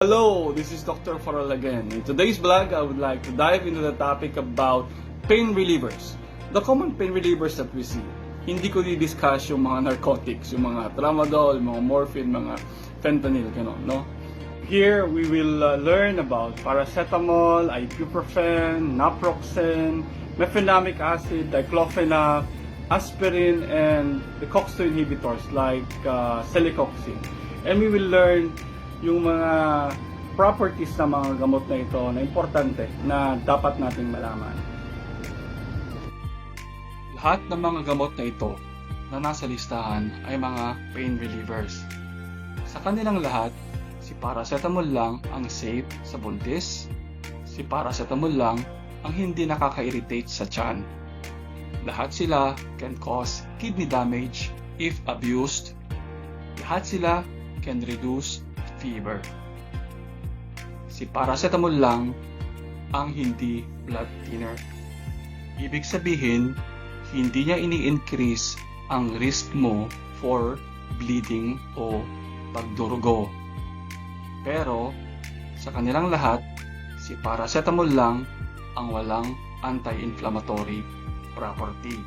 Hello, this is Dr. Farrell again. In today's vlog, I would like to dive into the topic about pain relievers. The common pain relievers that we see. Hindi ko di-discuss yung mga narcotics, yung mga tramadol, mga morphine, mga fentanyl, gano'n, no? Here, we will learn about paracetamol, ibuprofen, naproxen, mefenamic acid, diclofenac, aspirin, and the COX-2 inhibitors like celecoxib. And we will learn yung mga properties ng mga gamot na ito na importante na dapat nating malaman. Lahat ng mga gamot na ito na nasa listahan ay mga pain relievers. Sa kanilang lahat, si paracetamol lang ang safe sa buntis, si paracetamol lang ang hindi nakaka-irritate sa tiyan. Lahat sila can cause kidney damage if abused. Lahat sila can reduce fever. Si paracetamol lang ang hindi blood thinner. Ibig sabihin, hindi niya ini-increase ang risk mo for bleeding o pagdurugo. Pero, sa kanilang lahat, si paracetamol lang ang walang anti-inflammatory property.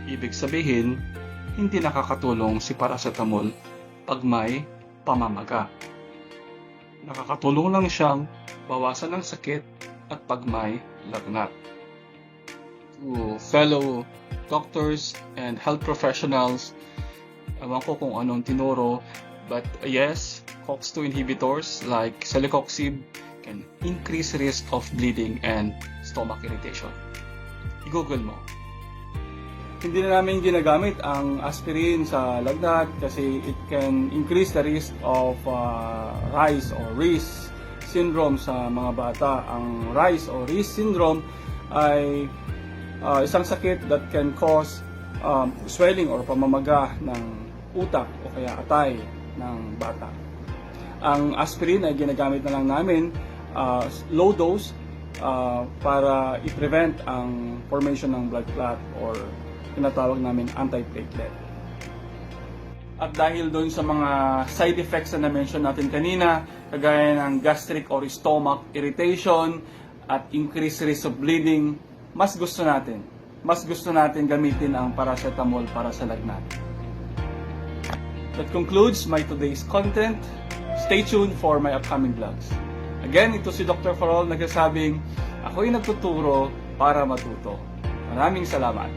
Ibig sabihin, hindi nakakatulong si paracetamol pag may pamamaga. Nakakatulong lang siyang bawasan ng sakit at pag may lagnat. To fellow doctors and health professionals, ewan ko kung anong tinuro, but yes, COX-2 inhibitors like celecoxib can increase risk of bleeding and stomach irritation. I-google mo. Hindi na namin ginagamit ang aspirin sa lagnat kasi it can increase the risk of Reye's or Reese syndrome sa mga bata. Ang Reye's or Reese syndrome ay isang sakit that can cause swelling or pamamaga ng utak o kaya atay ng bata. Ang aspirin ay ginagamit na lang namin low dose para i-prevent ang formation ng blood clot or tinatawag namin antiplatelet. At dahil doon sa mga side effects na na-mention natin kanina, kagaya ng gastric or stomach irritation at increased risk of bleeding, mas gusto natin gamitin ang paracetamol para sa lagnat. That concludes my today's content. Stay tuned for my upcoming vlogs. Again, ito si Dr. Farrell nagsasabing, ako'y nagtuturo para matuto. Maraming salamat.